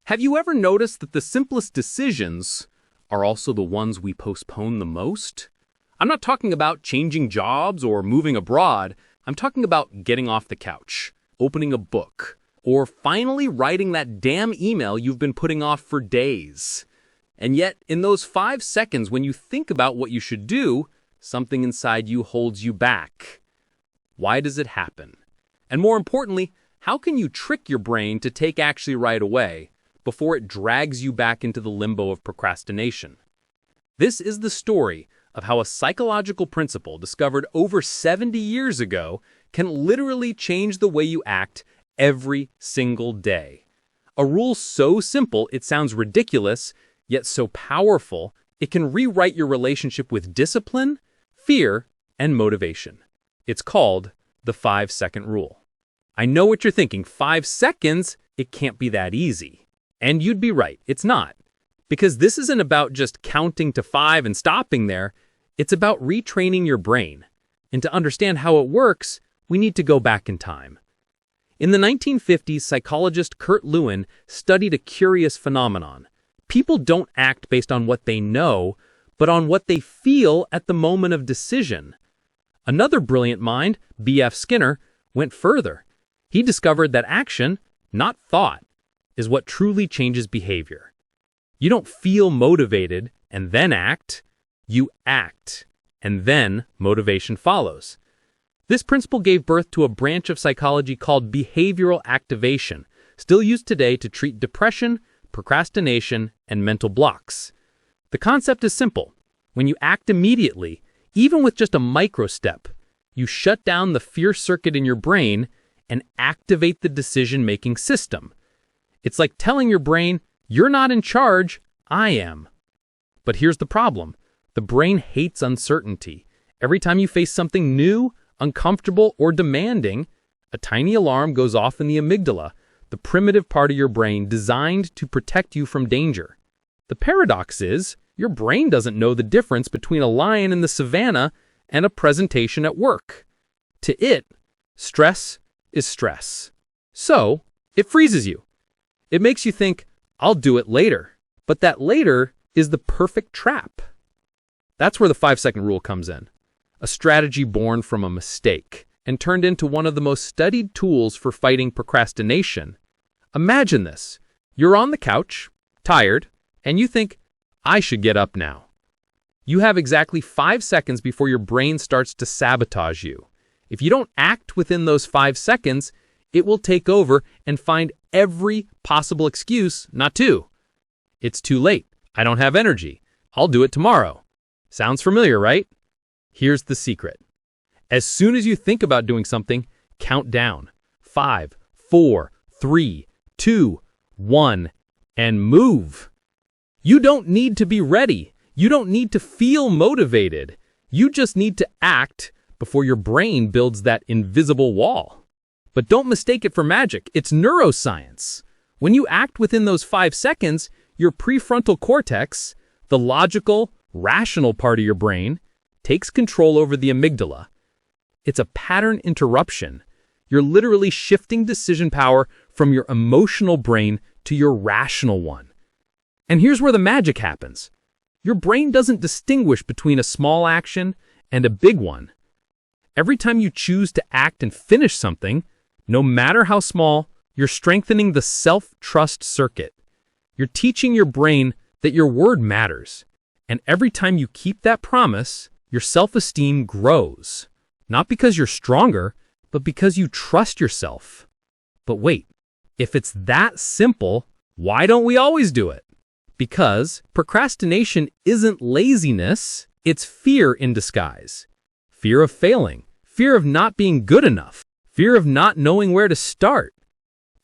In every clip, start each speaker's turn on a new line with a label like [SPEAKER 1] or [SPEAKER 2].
[SPEAKER 1] Have you ever noticed that the simplest decisions are also the ones we postpone the most? I'm not talking about changing jobs or moving abroad. I'm talking about getting off the couch, opening a book, or finally writing that damn email you've been putting off for days. And yet, in those 5 seconds when you think about what you should do, something inside you holds you back. Why does it happen? And more importantly, how can you trick your brain to take action right away before it drags you back into the limbo of procrastination? This is the story of how a psychological principle discovered over 70 years ago can literally change the way you act every single day. A rule so simple it sounds ridiculous, yet so powerful, it can rewrite your relationship with discipline, fear, and motivation. It's called the 5-second rule. I know what you're thinking, 5 seconds? It can't be that easy. And you'd be right, it's not. Because this isn't about just counting to 5 and stopping there. It's about retraining your brain. And to understand how it works, we need to go back in time. In the 1950s, psychologist Kurt Lewin studied a curious phenomenon. People don't act based on what they know, but on what they feel at the moment of decision. Another brilliant mind, B.F. Skinner, went further. He discovered that action, not thought, is what truly changes behavior. You don't feel motivated and then act. You act, and then motivation follows. This principle gave birth to a branch of psychology called behavioral activation, still used today to treat depression, procrastination, and mental blocks. The concept is simple. When you act immediately, even with just a micro step, you shut down the fear circuit in your brain and activate the decision-making system. It's like telling your brain, you're not in charge, I am. But here's the problem. The brain hates uncertainty. Every time you face something new, uncomfortable, or demanding, a tiny alarm goes off in the amygdala, the primitive part of your brain designed to protect you from danger. The paradox is, your brain doesn't know the difference between a lion in the savannah and a presentation at work. To it, stress is stress. So, it freezes you. It makes you think, I'll do it later. But that later is the perfect trap. That's where the 5-second rule comes in. A strategy born from a mistake and turned into one of the most studied tools for fighting procrastination. Imagine this. You're on the couch, tired, and you think, I should get up now. You have exactly 5 seconds before your brain starts to sabotage you. If you don't act within those 5 seconds, it will take over and find every possible excuse not to. It's too late. I don't have energy. I'll do it tomorrow. Sounds familiar, right? Here's the secret. As soon as you think about doing something, count down. 5, 4, 3, 2, 1, and move. You don't need to be ready. You don't need to feel motivated. You just need to act before your brain builds that invisible wall. But don't mistake it for magic. It's neuroscience. When you act within those 5 seconds, your prefrontal cortex, the logical, rational part of your brain, takes control over the amygdala. It's a pattern interruption. You're literally shifting decision power from your emotional brain to your rational one. And here's where the magic happens. Your brain doesn't distinguish between a small action and a big one. Every time you choose to act and finish something, no matter how small, you're strengthening the self-trust circuit. You're teaching your brain that your word matters. And every time you keep that promise, your self-esteem grows. Not because you're stronger, but because you trust yourself. But wait, if it's that simple, why don't we always do it? Because procrastination isn't laziness, it's fear in disguise. Fear of failing, fear of not being good enough, fear of not knowing where to start.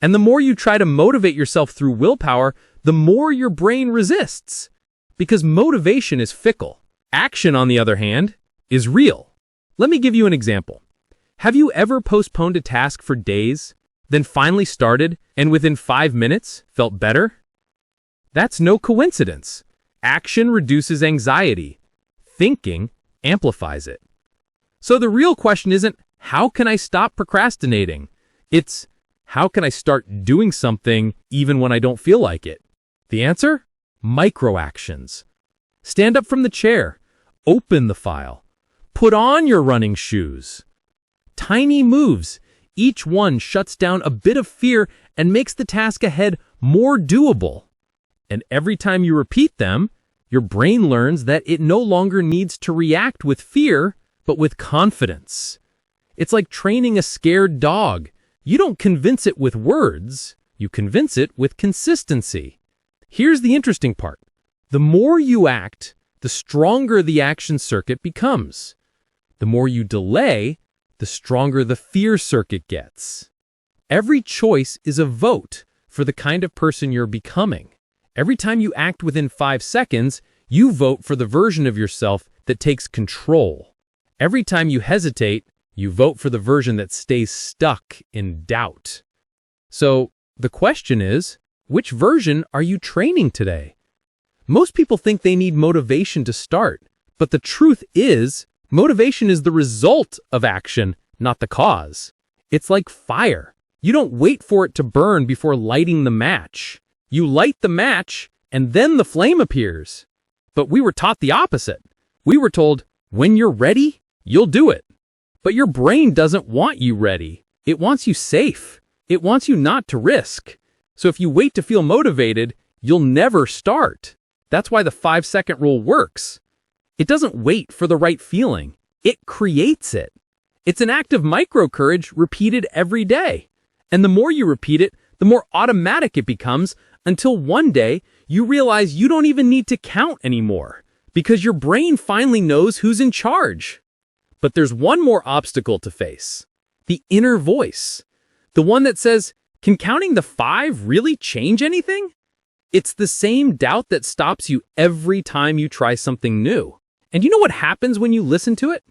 [SPEAKER 1] And the more you try to motivate yourself through willpower, the more your brain resists. Because motivation is fickle. Action, on the other hand, is real. Let me give you an example. Have you ever postponed a task for days, then finally started, and within 5 minutes felt better? That's no coincidence. Action reduces anxiety. Thinking amplifies it. So the real question isn't, how can I stop procrastinating? It's, How can I start doing something even when I don't feel like it? The answer? Micro actions. Stand up from the chair. Open the file. Put on your running shoes. Tiny moves. Each one shuts down a bit of fear and makes the task ahead more doable. And every time you repeat them, your brain learns that it no longer needs to react with fear, but with confidence. It's like training a scared dog. You don't convince it with words, you convince it with consistency. Here's the interesting part. The more you act, the stronger the action circuit becomes. The more you delay, the stronger the fear circuit gets. Every choice is a vote for the kind of person you're becoming. Every time you act within 5 seconds, you vote for the version of yourself that takes control. Every time you hesitate, you vote for the version that stays stuck in doubt. So, the question is, which version are you training today? Most people think they need motivation to start, but the truth is, motivation is the result of action, not the cause. It's like fire. You don't wait for it to burn before lighting the match. You light the match, and then the flame appears. But we were taught the opposite. We were told, when you're ready, you'll do it. But your brain doesn't want you ready. It wants you safe. It wants you not to risk. So if you wait to feel motivated, you'll never start. That's why the 5-second rule works. It doesn't wait for the right feeling. It creates it. It's an act of micro-courage repeated every day. And the more you repeat it, the more automatic it becomes, until one day you realize you don't even need to count anymore, because your brain finally knows who's in charge. But there's one more obstacle to face. The inner voice. The one that says, can counting the 5 really change anything? It's the same doubt that stops you every time you try something new. And you know what happens when you listen to it?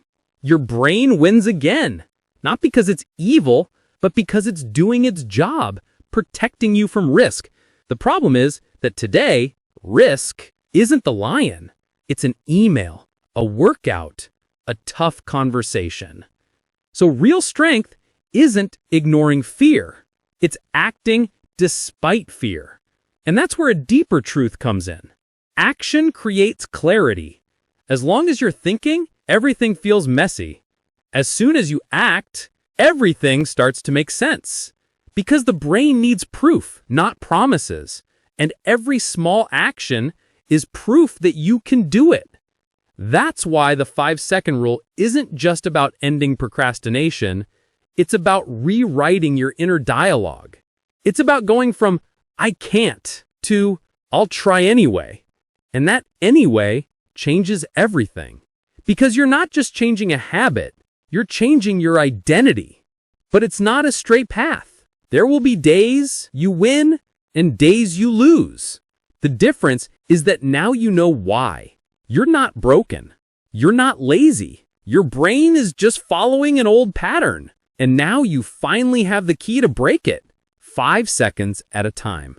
[SPEAKER 1] Your brain wins again. Not because it's evil, but because it's doing its job, protecting you from risk. The problem is that today, risk isn't the lion. It's an email, a workout, a tough conversation. So real strength isn't ignoring fear. It's acting despite fear. And that's where a deeper truth comes in. Action creates clarity. As long as you're thinking, everything feels messy. As soon as you act, everything starts to make sense. Because the brain needs proof, not promises. And every small action is proof that you can do it. That's why the 5-second rule isn't just about ending procrastination. It's about rewriting your inner dialogue. It's about going from, I can't, to, I'll try anyway. And that anyway changes everything. Because you're not just changing a habit, you're changing your identity. But it's not a straight path. There will be days you win and days you lose. The difference is that now you know why. You're not broken. You're not lazy. Your brain is just following an old pattern. And now you finally have the key to break it, 5 seconds at a time.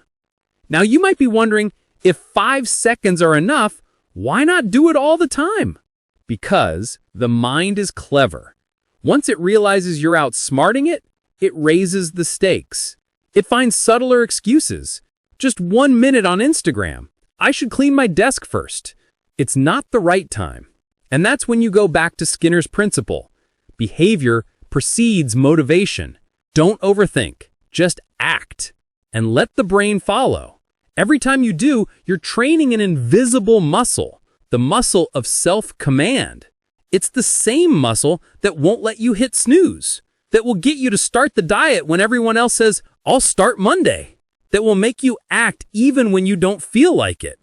[SPEAKER 1] Now you might be wondering, if 5 seconds are enough, why not do it all the time? Because the mind is clever. Once it realizes you're outsmarting it, it raises the stakes. It finds subtler excuses. Just 1 minute on Instagram. I should clean my desk first. It's not the right time. And that's when you go back to Skinner's principle. Behavior precedes motivation. Don't overthink. Just act. And let the brain follow. Every time you do, you're training an invisible muscle. The muscle of self-command. It's the same muscle that won't let you hit snooze. That will get you to start the diet when everyone else says, I'll start Monday. That will make you act even when you don't feel like it.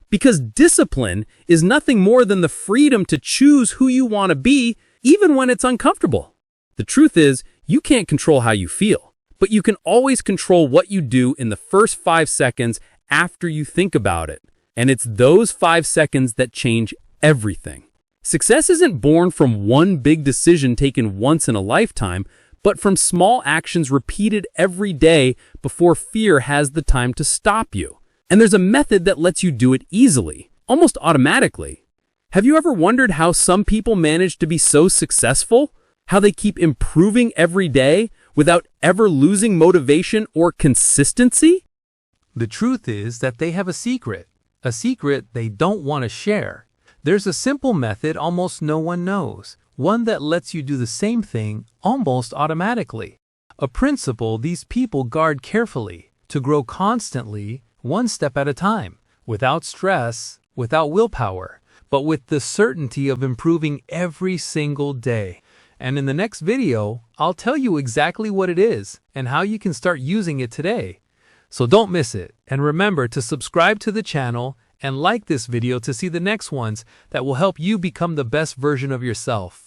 [SPEAKER 1] Because discipline is nothing more than the freedom to choose who you want to be, even when it's uncomfortable. The truth is, you can't control how you feel, but you can always control what you do in the first 5 seconds after you think about it. And it's those 5 seconds that change everything. Success isn't born from one big decision taken once in a lifetime, but from small actions repeated every day before fear has the time to stop you. And there's a method that lets you do it easily, almost automatically. Have you ever wondered how some people manage to be so successful? How they keep improving every day without ever losing motivation or consistency?
[SPEAKER 2] The truth is that they have a secret they don't want to share. There's a simple method almost no one knows, one that lets you do the same thing almost automatically. A principle these people guard carefully, to grow constantly, one step at a time, without stress, without willpower, but with the certainty of improving every single day. And in the next video, I'll tell you exactly what it is and how you can start using it today. So don't miss it, and remember to subscribe to the channel and like this video to see the next ones that will help you become the best version of yourself.